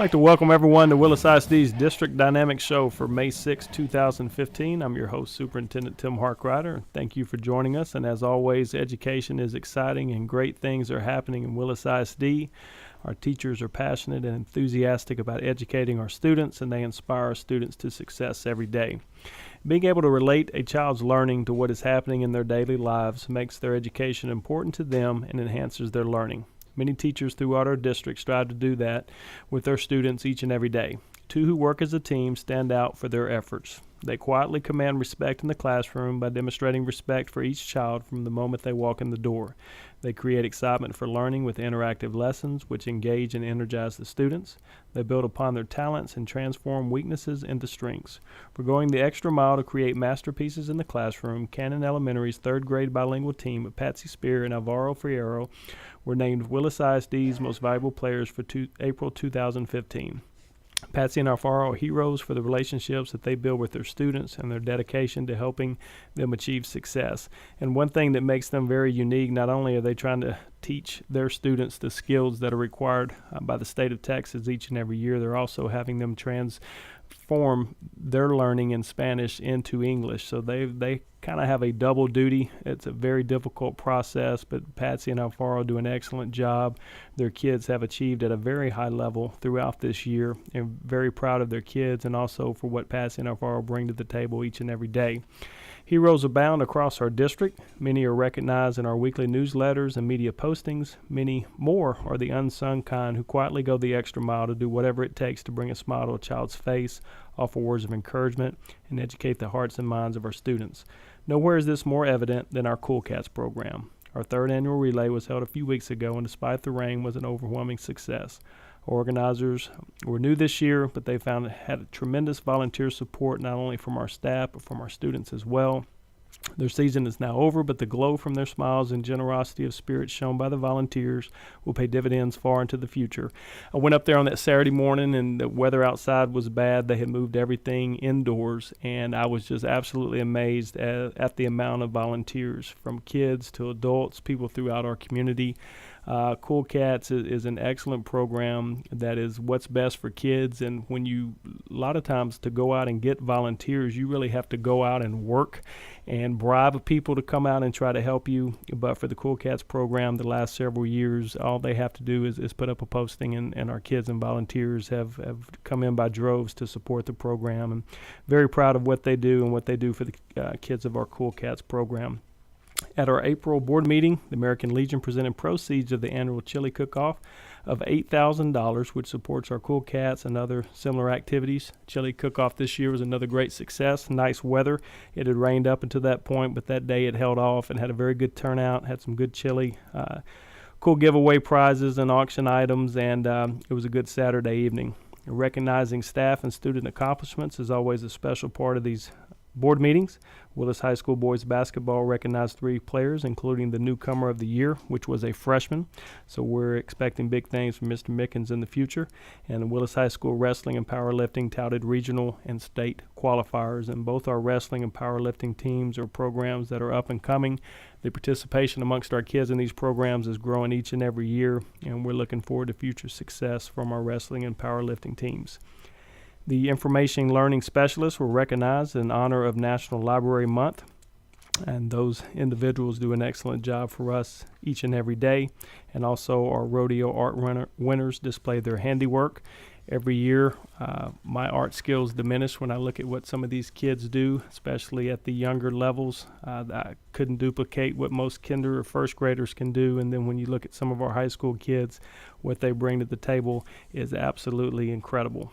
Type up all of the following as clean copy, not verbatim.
I'd like to welcome everyone to Willis ISD's District Dynamics Show for May 6, 2015. I'm your host, Superintendent Tim Harkrider. Thank you for joining us. And as always, education is exciting and great things are happening in Willis ISD. Our teachers are passionate and enthusiastic about educating our students, and they inspire our students to success every day. Being able to relate a child's learning to what is happening in their daily lives makes their education important to them and enhances their learning. Many teachers throughout our district strive to do that with their students each and every day. Two who work as a team stand out for their efforts. They quietly command respect in the classroom by demonstrating respect for each child from the moment they walk in the door. They create excitement for learning with interactive lessons which engage and energize the students. They build upon their talents and transform weaknesses into strengths. For going the extra mile to create masterpieces in the classroom, Cannon Elementary's third grade bilingual team of Patsy Spear and Alvaro Fierro were named Willis ISD's Most Valuable Players for April 2015. Patsy and Alvaro are heroes for the relationships that they build with their students and their dedication to helping them achieve success. And one thing that makes them very unique, not only are they trying to teach their students the skills that are required by the state of Texas each and every year, they're also having them transform their learning in Spanish into English. So they kind of have a double duty. It's a very difficult process, but Patsy and Alfaro do an excellent job. Their kids have achieved at a very high level throughout this year, and very proud of their kids and also for what Patsy and Alfaro bring to the table each and every day. Heroes abound across our district. Many are recognized in our weekly newsletters and media postings. Many more are the unsung kind who quietly go the extra mile to do whatever it takes to bring a smile to a child's face, offer words of encouragement, and educate the hearts and minds of our students. Nowhere is this more evident than our Cool Cats program. Our third annual relay was held a few weeks ago, and despite the rain, was an overwhelming success. Organizers were new this year, but they had tremendous volunteer support, not only from our staff, but from our students as well. Their season is now over, but the glow from their smiles and generosity of spirit shown by the volunteers will pay dividends far into the future. I went up there on that Saturday morning, and the weather outside was bad. They had moved everything indoors, and I was just absolutely amazed at the amount of volunteers, from kids to adults, people throughout our community. Cool Cats is an excellent program that is what's best for kids, and a lot of times to go out and get volunteers, you really have to go out and work and bribe people to come out and try to help you. But for the Cool Cats program, the last several years, all they have to do is put up a posting, and our kids and volunteers have come in by droves to support the program, and very proud of what they do and what they do for the kids of our Cool Cats program. At our April board meeting, the American Legion presented proceeds of the annual chili cook-off of $8,000, which supports our Cool Cats and other similar activities. Chili cook-off this year was another great success. Nice weather. It had rained up until that point, but that day it held off and had a very good turnout, had some good chili, cool giveaway prizes and auction items, and it was a good Saturday evening. Recognizing staff and student accomplishments is always a special part of these board meetings. Willis High School boys basketball recognized 3 players, including the newcomer of the year, which was a freshman. So we're expecting big things from Mr. Mickens in the future. And the Willis High School wrestling and powerlifting touted regional and state qualifiers. And both our wrestling and powerlifting teams are programs that are up and coming. The participation amongst our kids in these programs is growing each and every year, and we're looking forward to future success from our wrestling and powerlifting teams. The information learning specialists were recognized in honor of National Library Month, and those individuals do an excellent job for us each and every day. And also our rodeo art winners display their handiwork. Every year, my art skills diminish when I look at what some of these kids do, especially at the younger levels. I couldn't duplicate what most kinder or first graders can do. And then when you look at some of our high school kids, what they bring to the table is absolutely incredible.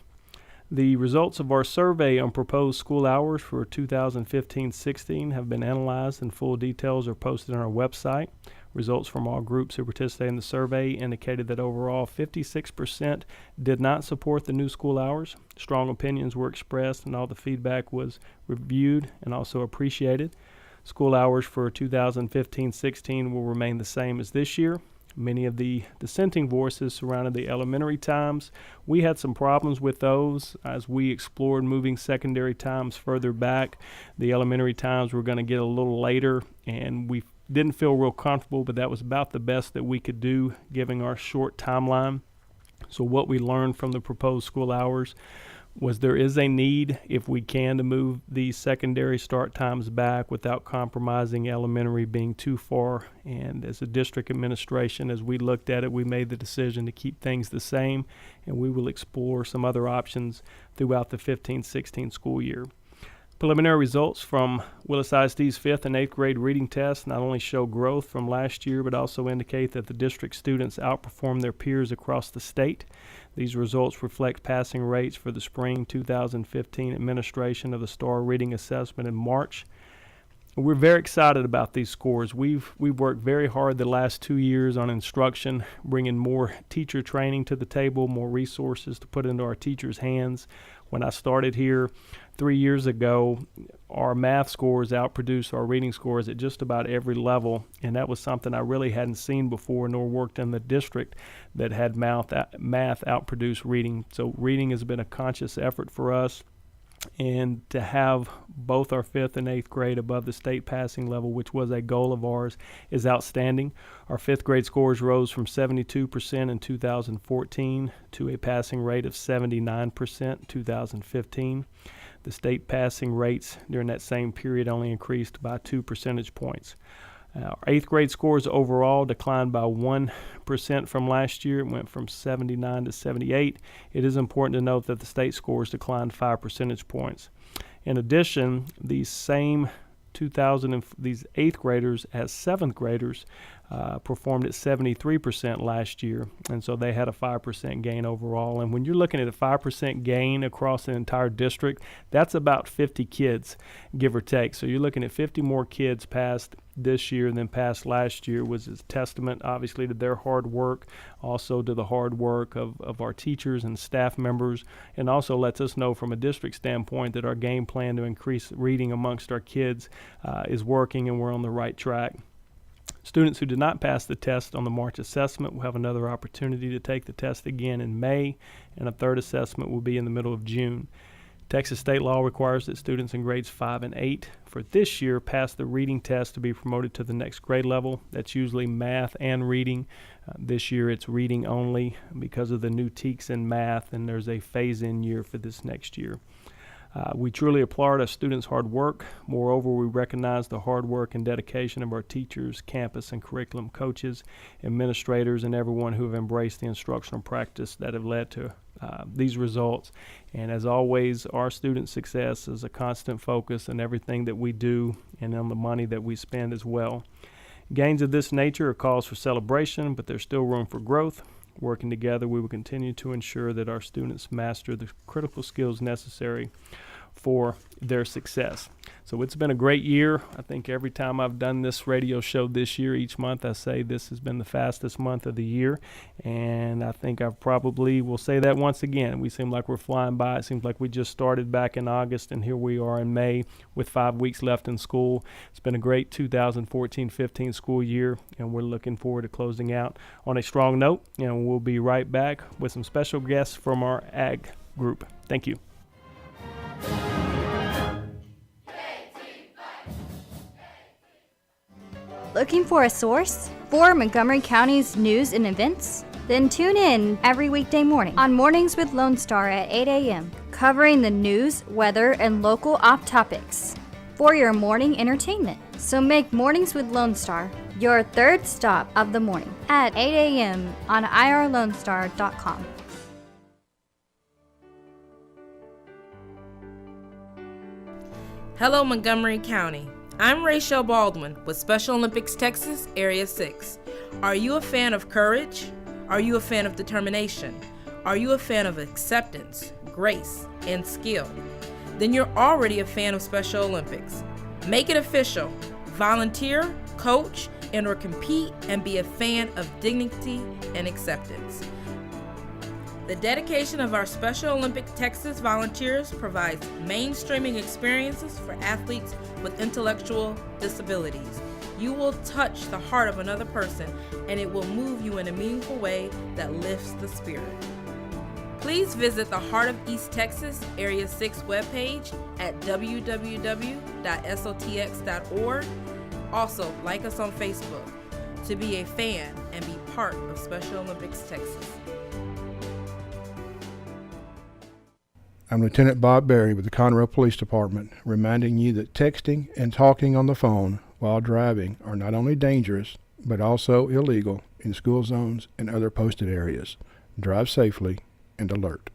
The results of our survey on proposed school hours for 2015-16 have been analyzed, and full details are posted on our website. Results from all groups who participated in the survey indicated that overall 56% did not support the new school hours. Strong opinions were expressed, and all the feedback was reviewed and also appreciated. School hours for 2015-16 will remain the same as this year. Many of the dissenting voices surrounded the elementary times. We had some problems with those as we explored moving secondary times further back. The elementary times were going to get a little later, and we didn't feel real comfortable, but that was about the best that we could do given our short timeline. So what we learned from the proposed school hours was there is a need, if we can, to move the secondary start times back without compromising elementary being too far. And as a district administration, as we looked at it, we made the decision to keep things the same, and we will explore some other options throughout the 15-16 school year. Preliminary results from Willis ISD's 5th and 8th grade reading tests not only show growth from last year, but also indicate that the district students outperform their peers across the state. These results reflect passing rates for the spring 2015 administration of the STAR Reading Assessment in March. We're very excited about these scores. We've worked very hard the last 2 years on instruction, bringing more teacher training to the table, more resources to put into our teachers' hands. When I started here 3 years ago, our math scores outproduced our reading scores at just about every level, and that was something I really hadn't seen before, nor worked in the district that had math outproduce reading. So reading has been a conscious effort for us. And to have both our 5th and 8th grade above the state passing level, which was a goal of ours, is outstanding. Our 5th grade scores rose from 72% in 2014 to a passing rate of 79% in 2015. The state passing rates during that same period only increased by 2 percentage points. Our 8th grade scores overall declined by 1% from last year. It went from 79 to 78. It is important to note that the state scores declined 5 percentage points. In addition, these 8th graders as 7th graders performed at 73% last year, and so they had a 5% gain overall. And when you're looking at a 5% gain across an entire district, that's about 50 kids, give or take. So you're looking at 50 more kids passed this year than passed last year, was a testament, obviously, to their hard work, also to the hard work of our teachers and staff members, and also lets us know from a district standpoint that our game plan to increase reading amongst our kids is working and we're on the right track. Students who did not pass the test on the March assessment will have another opportunity to take the test again in May, and a third assessment will be in the middle of June. Texas state law requires that students in grades 5 and 8 for this year pass the reading test to be promoted to the next grade level. That's usually math and reading. This year it's reading only because of the new TEKS in math, and there's a phase-in year for this next year. We truly applaud our students' hard work. Moreover, we recognize the hard work and dedication of our teachers, campus and curriculum coaches, administrators, and everyone who have embraced the instructional practice that have led to these results. And as always, our student success is a constant focus in everything that we do and on the money that we spend as well. Gains of this nature are cause for celebration, but there's still room for growth. Working together, we will continue to ensure that our students master the critical skills necessary for their success. So it's been a great year. I think every time I've done this radio show this year, each month I say this has been the fastest month of the year, and I think I probably will say that once again. We seem like we're flying by. It seems like we just started back in August, and here we are in May with 5 weeks left in school. It's been a great 2014-15 school year, and we're looking forward to closing out on a strong note, and we'll be right back with some special guests from our ag group. Thank you. Looking for a source for Montgomery County's news and events? Then tune in every weekday morning on Mornings with Lone Star at 8 a.m., covering the news, weather, and local off topics for your morning entertainment. So make Mornings with Lone Star your third stop of the morning at 8 a.m. on irlonestar.com. Hello, Montgomery County. I'm Rachel Baldwin with Special Olympics Texas, Area 6. Are you a fan of courage? Are you a fan of determination? Are you a fan of acceptance, grace, and skill? Then you're already a fan of Special Olympics. Make it official. Volunteer, coach, and/or compete and be a fan of dignity and acceptance. The dedication of our Special Olympics Texas volunteers provides mainstreaming experiences for athletes with intellectual disabilities. You will touch the heart of another person, and it will move you in a meaningful way that lifts the spirit. Please visit the Heart of East Texas Area 6 webpage at www.sotx.org. Also, like us on Facebook to be a fan and be part of Special Olympics Texas. I'm Lieutenant Bob Berry with the Conroe Police Department, reminding you that texting and talking on the phone while driving are not only dangerous, but also illegal in school zones and other posted areas. Drive safely and alert.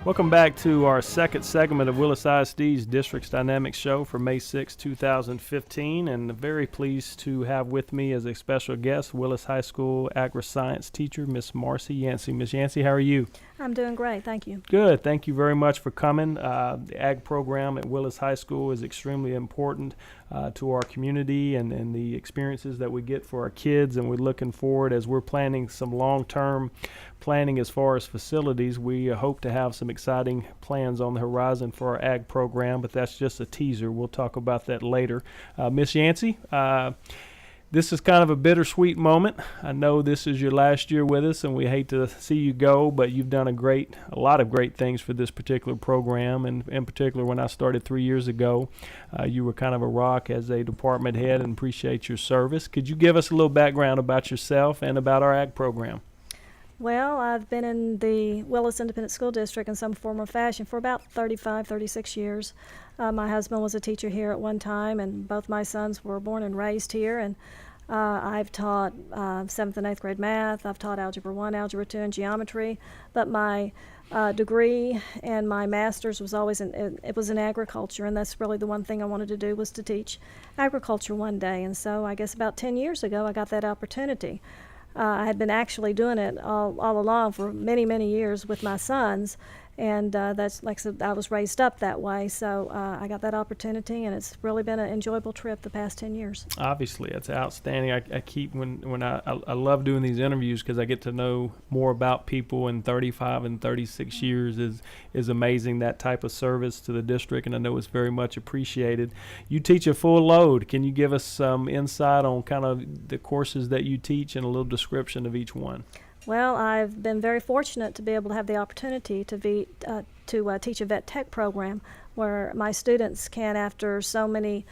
Welcome back to our second segment of Willis ISD's District's Dynamics Show for May 6, 2015, and very pleased to have with me as a special guest Willis High School agri-science teacher, Miss Marcy Yancey. Miss Yancey, how are you? I'm doing great, thank you. Good. Thank you very much for coming. The ag program at Willis High School is extremely important to our community and the experiences that we get for our kids, and we're looking forward as we're planning some long-term planning as far as facilities. We hope to have some exciting plans on the horizon for our ag program, but that's just a teaser. We'll talk about that later. Miss Yancey, this is kind of a bittersweet moment. I know this is your last year with us, and we hate to see you go, but you've done a lot of great things for this particular program, and in particular when I started 3 years ago, you were kind of a rock as a department head, and appreciate your service. Could you give us a little background about yourself and about our ag program? Well, I've been in the Willis Independent School District in some form or fashion for about 35, 36 years. My husband was a teacher here at one time, and both my sons were born and raised here. And I've taught 7th and 8th grade math. I've taught Algebra 1, Algebra 2, and geometry. But my degree and my master's was always in agriculture, and that's really the one thing I wanted to do, was to teach agriculture one day. And so I guess about 10 years ago I got that opportunity. I had been actually doing it all along for many, many years with my sons, and that's, like I said, I was raised up that way, so I got that opportunity, and it's really been an enjoyable trip the past 10 years. Obviously, it's outstanding. I keep, when I love doing these interviews because I get to know more about people, in 35 and 36 years is amazing, that type of service to the district, and I know it's very much appreciated. You teach a full load. Can you give us some insight on kind of the courses that you teach and a little description of each one? Well, I've been very fortunate to be able to have the opportunity to teach a vet tech program where my students can, after so many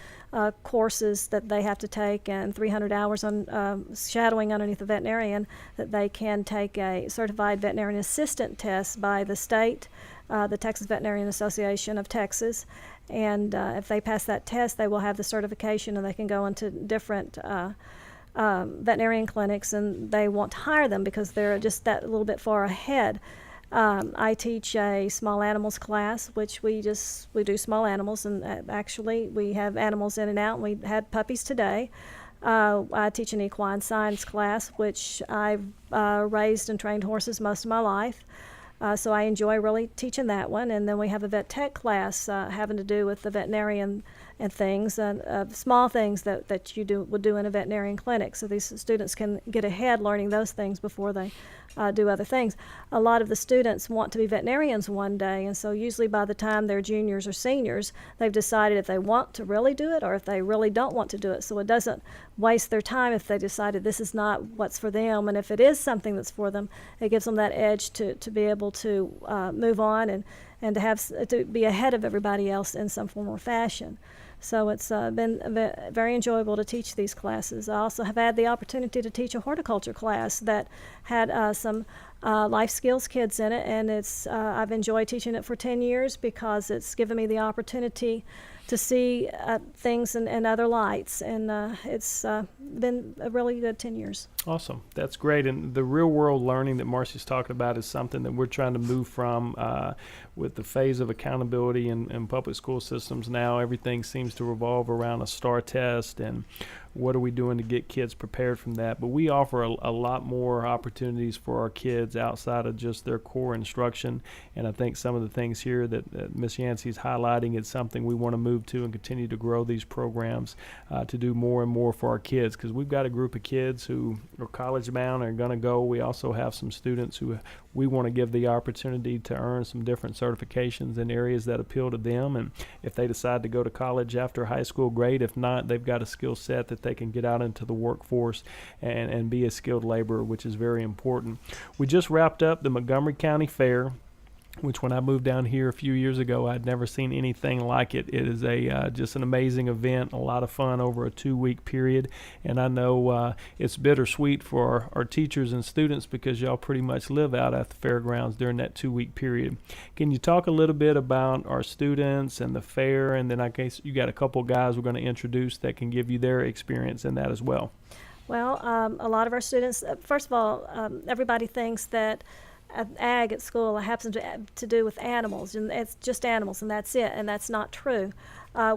courses that they have to take and 300 hours on shadowing underneath a veterinarian, that they can take a certified veterinarian assistant test by the state, the Texas Veterinarian Association of Texas. And if they pass that test, they will have the certification, and they can go into different veterinarian clinics, and they want to hire them because they're just that little bit far ahead. I teach a small animals class, which we do small animals, and actually we have animals in and out, and we had puppies today. I teach an equine science class, which I've raised and trained horses most of my life. So I enjoy really teaching that one. And then we have a vet tech class having to do with the veterinarian and things, small things that you would do in a veterinarian clinic. So these students can get ahead learning those things before they do other things. A lot of the students want to be veterinarians one day, and so usually by the time they're juniors or seniors, they've decided if they want to really do it or if they really don't want to do it. So it doesn't waste their time if they decided this is not what's for them, and if it is something that's for them, it gives them that edge to be able to move on and to be ahead of everybody else in some form or fashion. So it's been very enjoyable to teach these classes. I also have had the opportunity to teach a horticulture class that had some life skills kids in it, and I've enjoyed teaching it for 10 years because it's given me the opportunity to see things in other lights, and it's been a really good 10 years. Awesome. That's great. And the real world learning that Marcy's talking about is something that we're trying to move from with the phase of accountability in public school systems now. Everything seems to revolve around a STAR test and what are we doing to get kids prepared from that. But we offer a lot more opportunities for our kids outside of just their core instruction. And I think some of the things here that Ms. Yancey's highlighting is something we want to move to and continue to grow these programs to do more and more for our kids, because we've got a group of kids who are college bound and are going to go. We also have some students who we want to give the opportunity to earn some different certifications in areas that appeal to them. And if they decide to go to college after high school, great. If not, they've got a skill set that they can get out into the workforce and be a skilled laborer, which is very important. We just wrapped up the Montgomery County Fair. which when I moved down here a few years ago, I'd never seen anything like it. It is just an amazing event, a lot of fun over a 2-week period. And I know it's bittersweet for our teachers and students because y'all pretty much live out at the fairgrounds during that 2-week period. Can you talk a little bit about our students and the fair? And then I guess you got a couple guys we're going to introduce that can give you their experience in that as well. Well, a lot of our students, first of all, everybody thinks that ag at school happens to do with animals, and it's just animals, and that's it, and that's not true.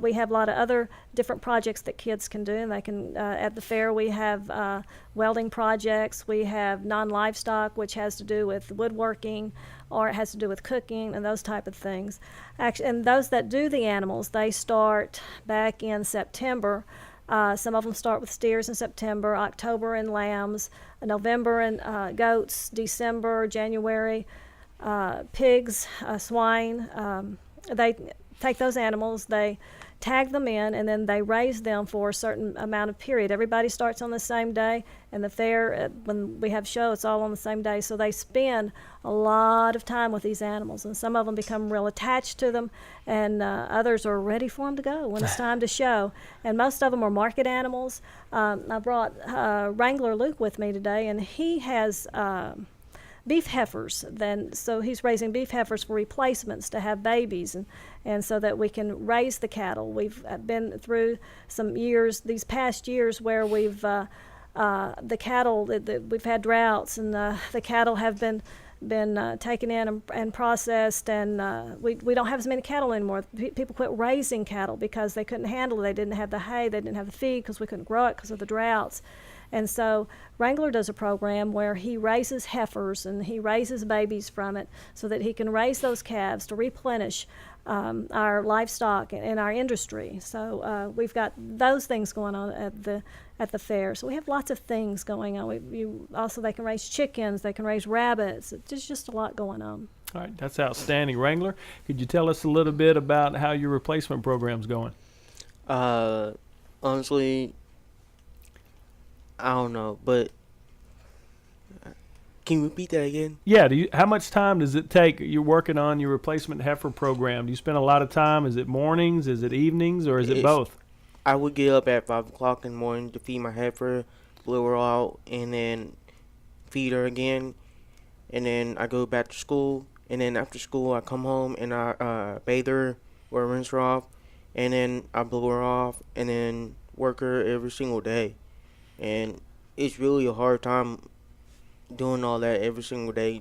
We have a lot of other different projects that kids can do, and they can, at the fair we have welding projects, we have non-livestock, which has to do with woodworking, or it has to do with cooking and those type of things. Actually, and those that do the animals, they start back in September. Some of them start with steers in September, October in lambs, November in goats, December, January, pigs, swine. They take those animals, they tag them in, and then they raise them for a certain amount of period. Everybody starts on the same day, and the fair, when we have show, it's all on the same day. So they spend a lot of time with these animals, and some of them become real attached to them, and others are ready for them to go when it's time to show. And most of them are market animals. I brought Wrangler Luke with me today, and he has beef heifers. So he's raising beef heifers for replacements to have babies, and so that we can raise the cattle. We've been through some years, these past years, where we've the cattle, we've had droughts, and the cattle have been taken in and processed, and we don't have as many cattle anymore. People quit raising cattle because they couldn't handle it. They didn't have the hay, they didn't have the feed because we couldn't grow it because of the droughts. And so Wrangler does a program where he raises heifers and he raises babies from it so that he can raise those calves to replenish our livestock and our industry. So we've got those things going on at the fair. So we have lots of things going on. They can raise chickens, they can raise rabbits. There's just a lot going on. All right, that's outstanding. Wrangler, could you tell us a little bit about how your replacement program's going? Honestly, I don't know, but can you repeat that again? Yeah, how much time does it take? You're working on your replacement heifer program. Do you spend a lot of time? Is it mornings, is it evenings, or is it both? I would get up at 5 o'clock in the morning to feed my heifer, blow her out, and then feed her again. And then I go back to school, and then after school I come home and I bathe her or rinse her off, and then I blow her off, and then work her every single day. And it's really a hard time doing all that every single day.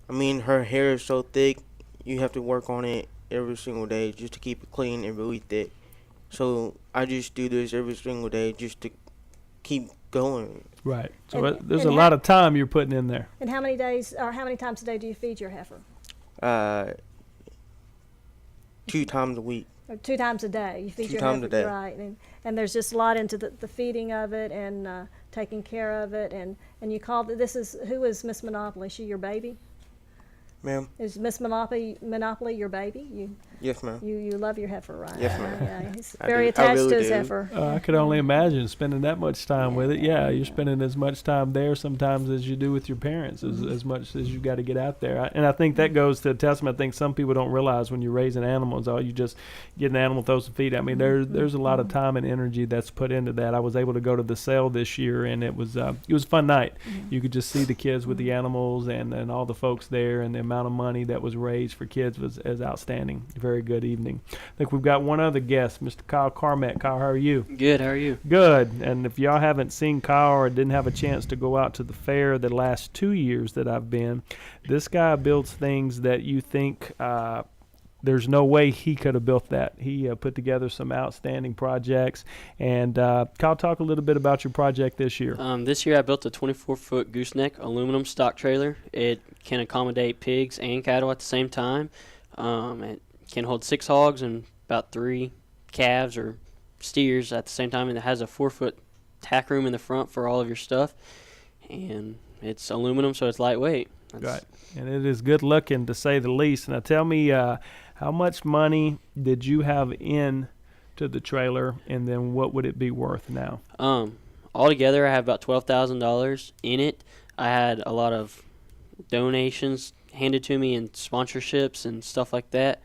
Her hair is so thick, you have to work on it every single day just to keep it clean and really thick. So I just do this every single day just to keep going. Right. So there's a lot of time you're putting in there. And how many days or how many times a day do you feed your heifer? 2 times a week. Or 2 times a day. You feed 2 your times heifer, a day. right? And there's just a lot into the feeding of it and taking care of it. And you called who is Miss Monopoly? Is she your baby? Ma'am? Is Miss Monopoly your baby? Yes, ma'am. You love your heifer, right? Yes, ma'am. Yeah, he's I very do. I attached really to his do. heifer. I could only imagine spending that much time with it. Yeah, you're spending as much time there sometimes as you do with your parents, as much as you got to get out there. And I think that goes to a testament. I think some people don't realize when you're raising animals, you just get an animal, throw some feed. I mean, there's a lot of time and energy that's put into that. I was able to go to the sale this year, and it was a fun night. You could just see the kids with the animals and all the folks there, and the amount of money that was raised for kids was outstanding. Very good evening. I think we've got one other guest, Mr. Kyle Carmack. Kyle, how are you? Good, how are you? Good. And if y'all haven't seen Kyle or didn't have a chance to go out to the fair the last 2 years that I've been, this guy builds things that you think there's no way he could have built that. He put together some outstanding projects. And Kyle, talk a little bit about your project this year. This year I built a 24-foot gooseneck aluminum stock trailer. It can accommodate pigs and cattle at the same time. It can hold 6 hogs and about 3 calves or steers at the same time, and it has a 4-foot tack room in the front for all of your stuff, and it's aluminum, so it's lightweight. Right, and it is good looking, to say the least. Now tell me, how much money did you have in to the trailer, and then what would it be worth now? Altogether I have about $12,000 in it. I had a lot of donations handed to me in sponsorships and stuff like that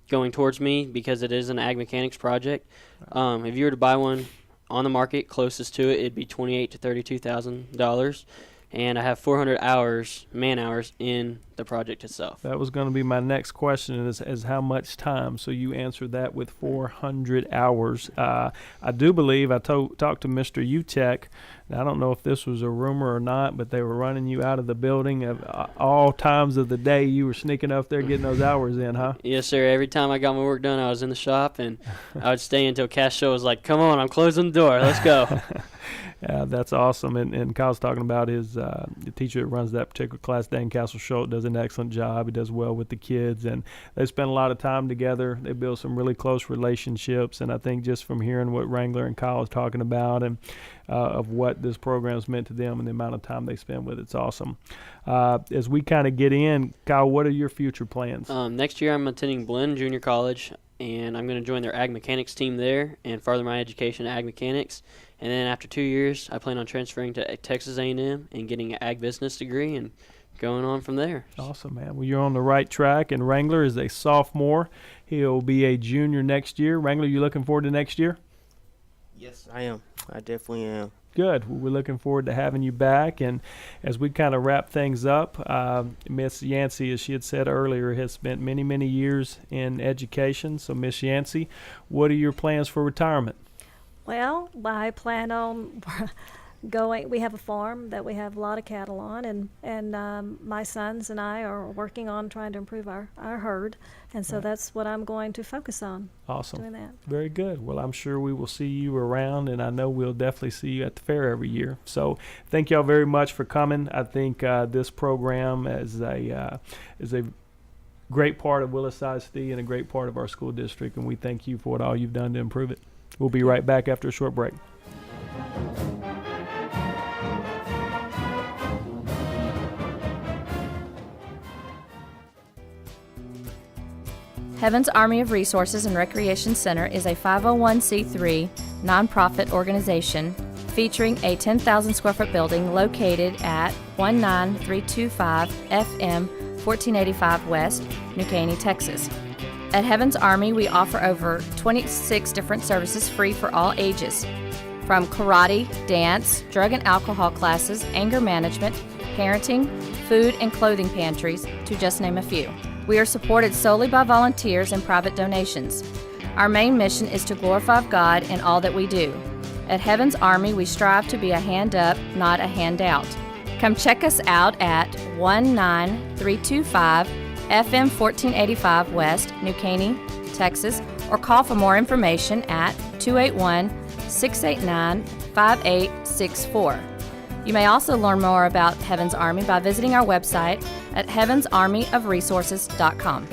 going towards me because it is an ag mechanics project. If you were to buy one on the market closest to it, it'd be $28,000 to $32,000. And I have 400 hours, man hours, in the project itself. That was going to be my next question, is how much time. So you answered that with 400 hours. I do believe I talked to Mr. Utek. I don't know if this was a rumor or not, but they were running you out of the building at all times of the day. You were sneaking up there getting those hours in, huh? Yes, sir. Every time I got my work done, I was in the shop, and I would stay until Cash Show was like, come on, I'm closing the door. Let's go. Yeah, that's awesome. And Kyle's talking about his the teacher that runs that particular class, Dan Castle-Schultz, does an excellent job. He does well with the kids, and they spend a lot of time together. They build some really close relationships, and I think just from hearing what Wrangler and Kyle is talking about and of what this program's meant to them and the amount of time they spend with it's awesome. As we kind of get in, Kyle, what are your future plans? Next year I'm attending Blinn Junior College, and I'm going to join their ag mechanics team there and further my education in ag mechanics. And then after 2 years, I plan on transferring to Texas A&M and getting an ag business degree and going on from there. Awesome, man. Well, you're on the right track, and Wrangler is a sophomore. He'll be a junior next year. Wrangler, you looking forward to next year? Yes, I am. I definitely am. Good. Well, we're looking forward to having you back. And as we kind of wrap things up, Miss Yancey, as she had said earlier, has spent many, many years in education. So, Miss Yancey, what are your plans for retirement? Well, I plan on going. We have a farm that we have a lot of cattle on, and my sons and I are working on trying to improve our herd, and so that's what I'm going to focus on. Awesome. Doing that. Very good. Well, I'm sure we will see you around, and I know we'll definitely see you at the fair every year. So thank y'all very much for coming. I think this program is a great part of Willis ISD and a great part of our school district, and we thank you for all you've done to improve it. We'll be right back after a short break. Heaven's Army of Resources and Recreation Center is a 501c3 nonprofit organization featuring a 10,000 square foot building located at 19325 FM 1485 West, New Caney, Texas. At Heaven's Army, we offer over 26 different services free for all ages, from karate, dance, drug and alcohol classes, anger management, parenting, food and clothing pantries, to just name a few. We are supported solely by volunteers and private donations. Our main mission is to glorify God in all that we do. At Heaven's Army, we strive to be a hand up, not a handout. Come check us out at 19325 FM 1485 West, New Caney, Texas, or call for more information at 281-689-5864. You may also learn more about Heaven's Army by visiting our website at heavensarmyofresources.com.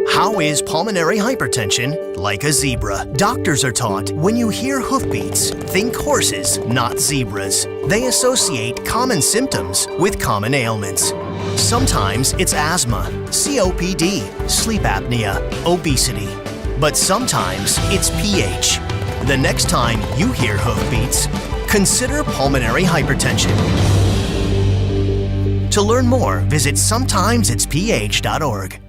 How is pulmonary hypertension like a zebra? Doctors are taught when you hear hoofbeats, think horses, not zebras. They associate common symptoms with common ailments. Sometimes it's asthma, COPD, sleep apnea, obesity. But sometimes it's pH. The next time you hear hoofbeats, consider pulmonary hypertension. To learn more, visit sometimesitsph.org.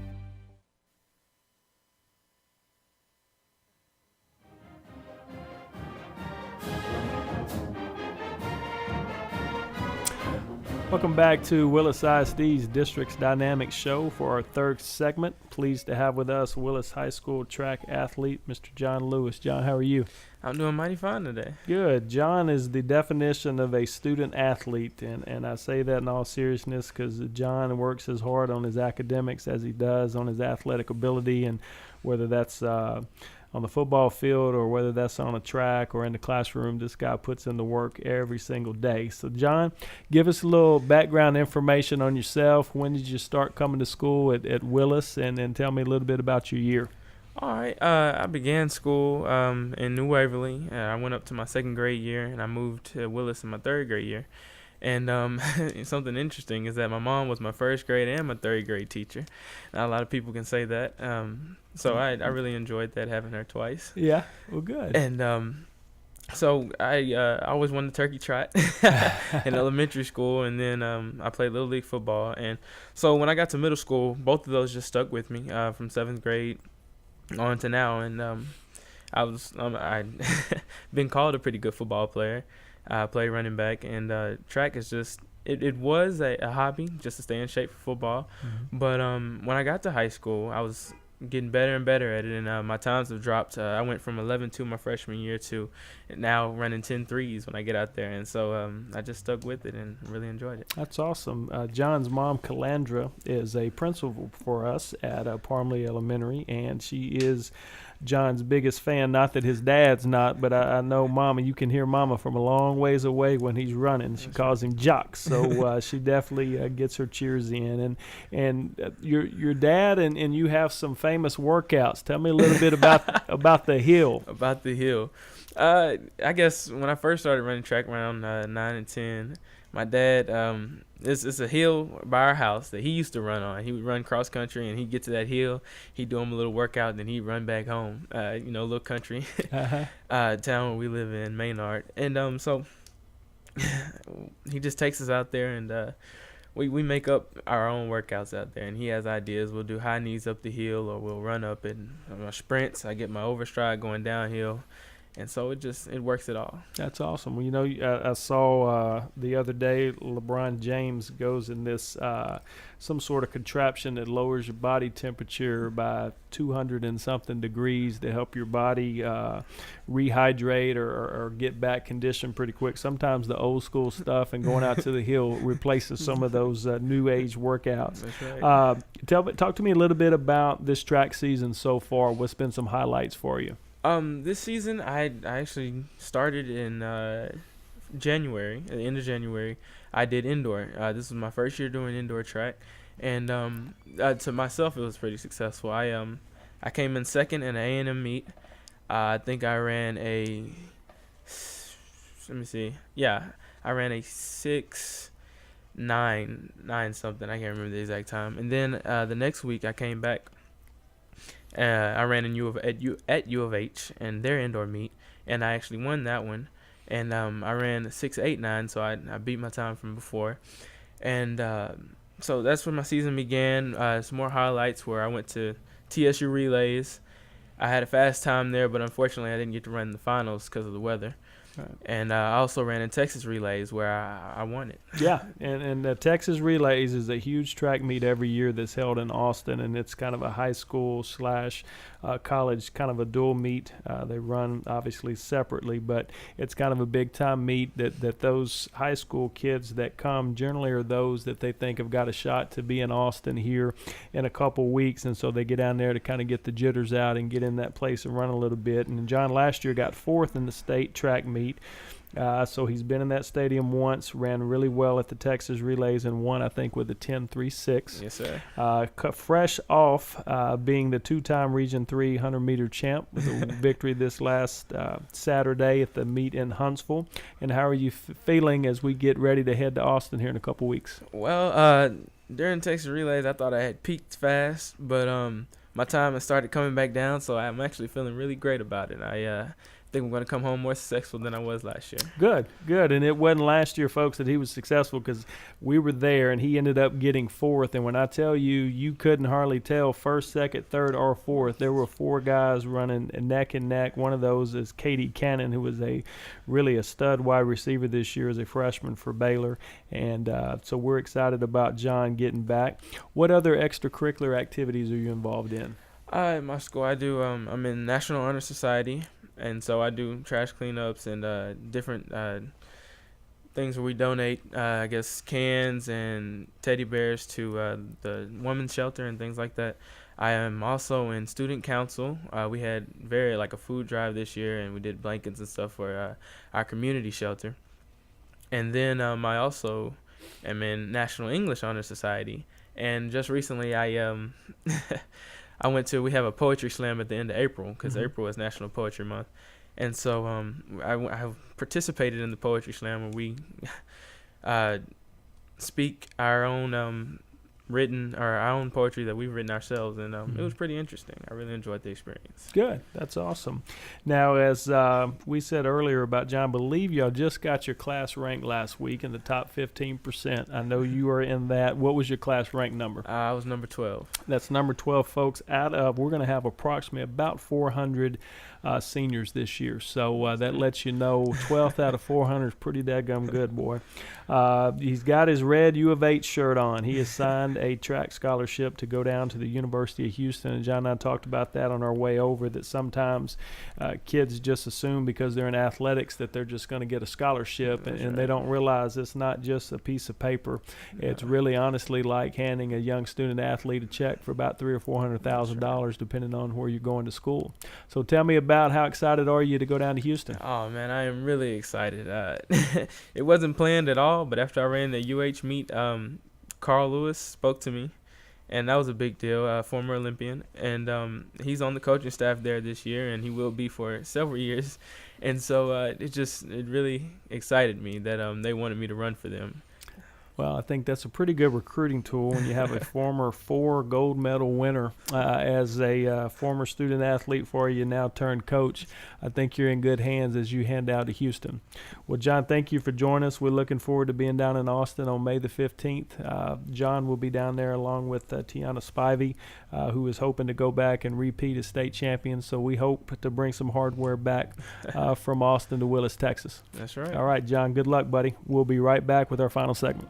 Welcome back to Willis ISD's District's Dynamic Show for our third segment. Pleased to have with us Willis High School track athlete, Mr. John Lewis. John, how are you? I'm doing mighty fine today. Good. John is the definition of a student athlete, and I say that in all seriousness because John works as hard on his academics as he does on his athletic ability, and whether that's on the football field or whether that's on a track or in the classroom, this guy puts in the work every single day. So, John, give us a little background information on yourself. When did you start coming to school at Willis, and tell me a little bit about your year. All right. I began school in New Waverly. I went up to my second grade year, and I moved to Willis in my third grade year. And something interesting is that my mom was my first grade and my third grade teacher. Not a lot of people can say that. So I really enjoyed that, having her twice. Yeah, well, good. And So I always won the turkey trot in elementary school, and then I played Little League football. And so when I got to middle school, both of those just stuck with me from 7th grade on to now. And I'd been called a pretty good football player. I played running back, and track is just it was a hobby just to stay in shape for football. Mm-hmm. But when I got to high school, I was getting better and better at it, and my times have dropped. I went from 11.2 my freshman year to now running 10.3s when I get out there, and so I just stuck with it and really enjoyed it. That's awesome. John's mom, Calandra, is a principal for us at Parmley Elementary, and she is John's biggest fan. Not that his dad's not, but I know Mama. You can hear Mama from a long ways away when he's running. She calls him Jock, so she definitely gets her cheers in. And your dad and you have some famous workouts. Tell me a little bit about the hill. About the hill. I guess when I first started running track around 9 and 10, my dad, it's a hill by our house that he used to run on. He would run cross country, and he'd get to that hill, he'd do him a little workout, and then he'd run back home. A little country town where we live in, Maynard. And so he just takes us out there, and we make up our own workouts out there. And he has ideas. We'll do high knees up the hill, or we'll run up it. My sprints, I get my overstride going downhill. And so it works it all. That's awesome. Well, I saw the other day LeBron James goes in this some sort of contraption that lowers your body temperature by 200 and something degrees to help your body rehydrate or get back conditioned pretty quick. Sometimes the old school stuff and going out to the hill replaces some of those new age workouts. That's right. Talk to me a little bit about this track season so far. What's been some highlights for you? This season, I actually started in January, at the end of January. I did indoor. This was my first year doing indoor track, and to myself, it was pretty successful. I came in second in an A&M meet. I think I ran a, let me see, yeah, I ran a 6.9 something. I can't remember the exact time. And then the next week, I came back. I ran at U of H and their indoor meet, and I actually won that one. And I ran 6.89, so I beat my time from before. And so that's when my season began. Some more highlights where I went to TSU relays. I had a fast time there, but unfortunately I didn't get to run in the finals because of the weather. Right. And I also ran in Texas relays where I won it. Yeah, and the Texas relays is a huge track meet every year that's held in Austin, and it's kind of a high school / college kind of a dual meet. They run obviously separately, but it's kind of a big time meet that those high school kids that come generally are those that they think have got a shot to be in Austin here in a couple weeks, and so they get down there to kind of get the jitters out and get in that place and run a little bit. And John last year got 4th in the state track meet. So he's been in that stadium once, ran really well at the Texas relays, and won, I think, with a 10.36. Yes, sir. Fresh off being the 2-time Region 3 100-meter champ with a victory this last Saturday at the meet in Huntsville. And how are you feeling as we get ready to head to Austin here in a couple weeks? Well, during Texas relays, I thought I had peaked fast, but my time has started coming back down, so I'm actually feeling really great about it. I think I'm going to come home more successful than I was last year. Good. And it wasn't last year, folks, that he was successful, because we were there and he ended up getting 4th. And when I tell you, you couldn't hardly tell 1st, 2nd, 3rd, or 4th. There were 4 guys running neck and neck. One of those is Katie Cannon, who was really a stud wide receiver this year as a freshman for Baylor. And so we're excited about John getting back. What other extracurricular activities are you involved in? In my school, I do. I'm in National Honor Society. And so I do trash cleanups and different things where we donate, I guess, cans and teddy bears to the women's shelter and things like that. I am also in student council. We had a food drive this year, and we did blankets and stuff for our community shelter. And then I also am in National English Honor Society. And just recently we have a poetry slam at the end of April, because April is National Poetry Month. And so I participated in the poetry slam where we speak our own written our own poetry that we've written ourselves, and it was pretty interesting. I really enjoyed the experience. Good. That's awesome. Now, as we said earlier about John, I believe y'all just got your class ranked last week in the top 15%. I know you are in that. What was your class rank number? I was number 12. That's number 12, folks. Out of, we're going to have approximately about 400 seniors this year. So that lets you know 12th out of 400 is pretty daggum good, boy. He's got his red U of H shirt on. He has signed a track scholarship to go down to the University of Houston. And John and I talked about that on our way over, that sometimes kids just assume because they're in athletics that they're just going to get a scholarship, and they don't realize it's not just a piece of paper. It's really honestly like handing a young student athlete a check for about $300,000 or $400,000 depending on where you're going to school. So tell me about how excited are you to go down to Houston? Oh, man, I am really excited. It wasn't planned at all, but after I ran the UH meet, Carl Lewis spoke to me, and that was a big deal, former Olympian. And he's on the coaching staff there this year, and he will be for several years. And so it really excited me that they wanted me to run for them. Well, I think that's a pretty good recruiting tool when you have a former 4 gold medal winner as a former student athlete for you, now turned coach. I think you're in good hands as you head out to Houston. Well, John, thank you for joining us. We're looking forward to being down in Austin on May the 15th. John will be down there along with Tiana Spivey, who is hoping to go back and repeat as state champion. So we hope to bring some hardware back from Austin to Willis, Texas. That's right. All right, John, good luck, buddy. We'll be right back with our final segment.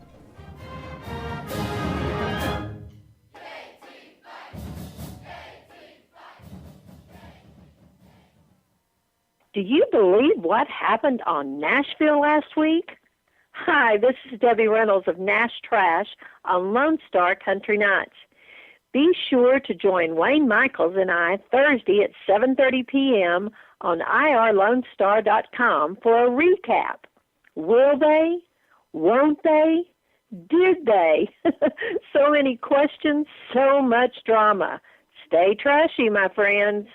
Do you believe what happened on Nashville last week? Hi, this is Debbie Reynolds of Nash Trash on Lone Star Country Nights. Be sure to join Wayne Michaels and I Thursday at 7:30 p.m. on irlonestar.com for a recap. Will they? Won't they? Did they? So many questions, so much drama. Stay trashy, my friends.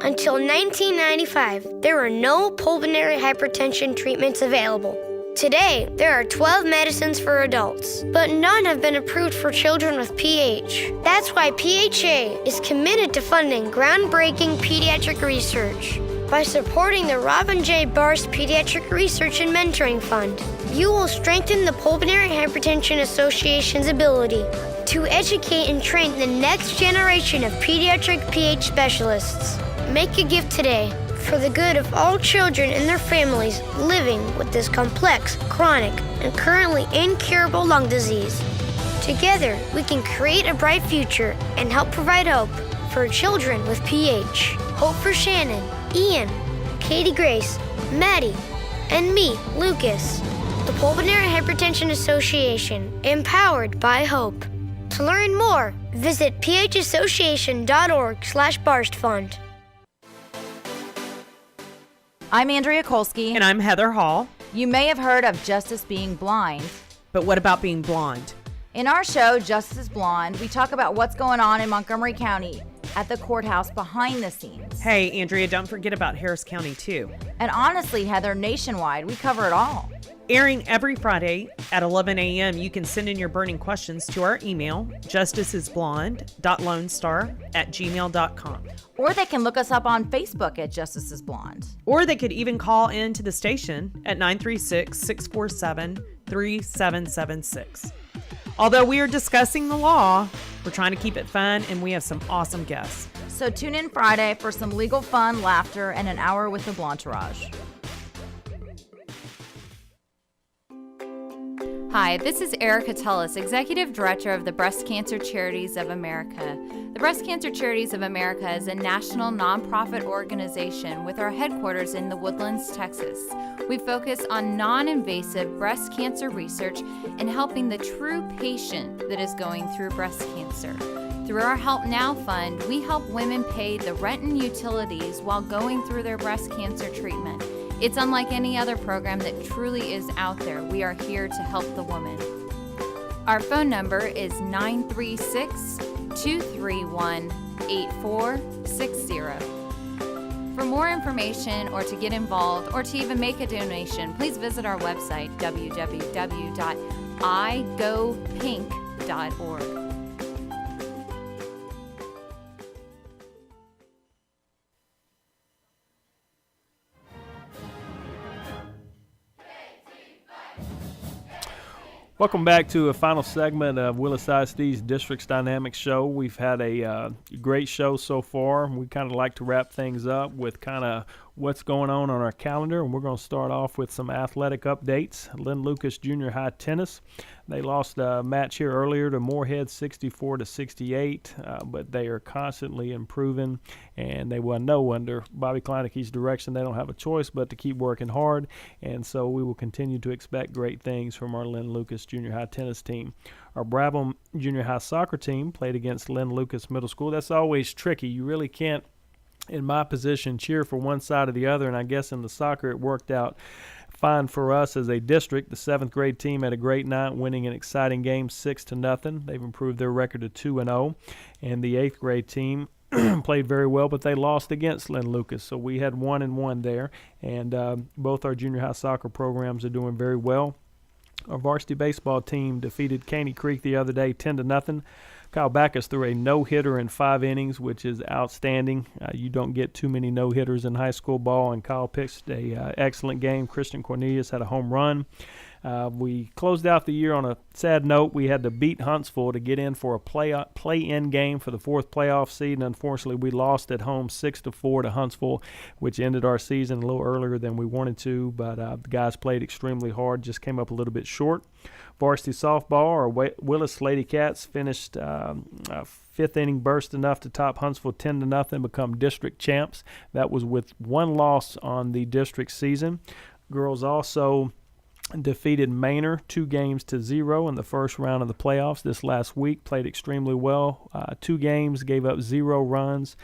Until 1995, there were no pulmonary hypertension treatments available. Today, there are 12 medicines for adults, but none have been approved for children with PH. That's why PHA is committed to funding groundbreaking pediatric research. By supporting the Robin J. Barst Pediatric Research and Mentoring Fund, you will strengthen the Pulmonary Hypertension Association's ability to educate and train the next generation of pediatric PH specialists. Make a gift today for the good of all children and their families living with this complex, chronic, and currently incurable lung disease. Together, we can create a bright future and help provide hope for children with PH. Hope for Shannon, Ian, Katie Grace, Maddie, and me, Lucas. The Pulmonary Hypertension Association, empowered by hope. To learn more, visit phassociation.org/BarstFund. I'm Andrea Kolsky. And I'm Heather Hall. You may have heard of Justice Being Blind. But what about being blonde? In our show, Justice is Blonde, we talk about what's going on in Montgomery County at the courthouse behind the scenes. Hey, Andrea, don't forget about Harris County, too. And honestly, Heather, nationwide, we cover it all. Airing every Friday at 11 a.m., you can send in your burning questions to our email, justicesblonde.lonestar@gmail.com. Or they can look us up on Facebook at Justice is Blonde. Or they could even call in to the station at 936-647-3776. Although we are discussing the law, we're trying to keep it fun, and we have some awesome guests. So tune in Friday for some legal fun, laughter, and an hour with the Blanchirage. Hi, this is Erica Tullis, Executive Director of the Breast Cancer Charities of America. The Breast Cancer Charities of America is a national nonprofit organization with our headquarters in the Woodlands, Texas. We focus on non-invasive breast cancer research and helping the true patient that is going through breast cancer. Through our Help Now Fund, we help women pay the rent and utilities while going through their breast cancer treatment. It's unlike any other program that truly is out there. We are here to help the woman. Our phone number is 936-231-8460. For more information or to get involved or to even make a donation, please visit our website, www.igopink.com. Welcome back to a final segment of Willis ISD's Districts Dynamics Show. We've had a great show so far. We kind of like to wrap things up with kind of what's going on our calendar, and we're going to start off with some athletic updates. Lynn Lucas Junior High Tennis. They lost a match here earlier to Moorhead 64-68, but they are constantly improving, and they will know under Bobby Kleinicke's direction they don't have a choice but to keep working hard, and so we will continue to expect great things from our Lynn Lucas Junior High Tennis team. Our Brabham Junior High soccer team played against Lynn Lucas Middle School. That's always tricky. You really can't, in my position, cheer for one side or the other, and I guess in the soccer it worked out fine for us as a district. The 7th grade team had a great night, winning an exciting game 6-0. They've improved their record to 2-0, and the 8th grade team played very well, but they lost against Lynn Lucas, so we had 1-1 there, and both our junior high soccer programs are doing very well. Our varsity baseball team defeated Caney Creek the other day 10-0. Kyle Backus threw a no-hitter in 5 innings, which is outstanding. You don't get too many no-hitters in high school ball, and Kyle pitched a excellent game. Christian Cornelius had a home run. We closed out the year on a sad note. We had to beat Huntsville to get in for a play-in game for the 4th playoff seed, and unfortunately we lost at home 6-4 to Huntsville, which ended our season a little earlier than we wanted to, but the guys played extremely hard, just came up a little bit short. Varsity softball, our Willis Lady Cats finished a 5th inning burst enough to top Huntsville 10-0, become district champs. That was with 1 loss on the district season. Girls also defeated Manor 2-0 in the first round of the playoffs this last week. Played extremely well. 2 games, gave up 0 runs.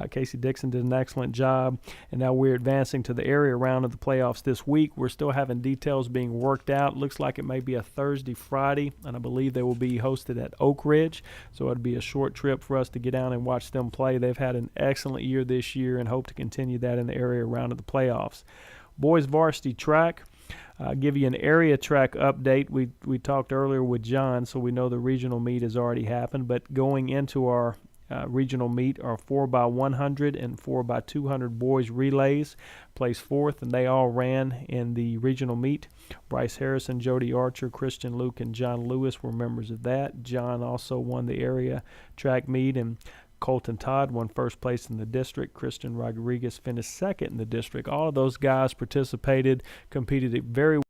Casey Dixon did an excellent job, and now we're advancing to the area round of the playoffs this week. We're still having details being worked out. Looks like it may be a Thursday, Friday, and I believe they will be hosted at Oak Ridge, so it'd be a short trip for us to get down and watch them play. They've had an excellent year this year and hope to continue that in the area round of the playoffs. Boys varsity track. Give you an area track update. We talked earlier with John, so we know the regional meet has already happened, but going into our regional meet are 4x100 and 4x200 boys relays. Placed 4th, and they all ran in the regional meet. Bryce Harrison, Jody Archer, Christian Luke, and John Lewis were members of that. John also won the area track meet, and Colton Todd won 1st place in the district. Christian Rodriguez finished 2nd in the district. All of those guys participated, competed very well.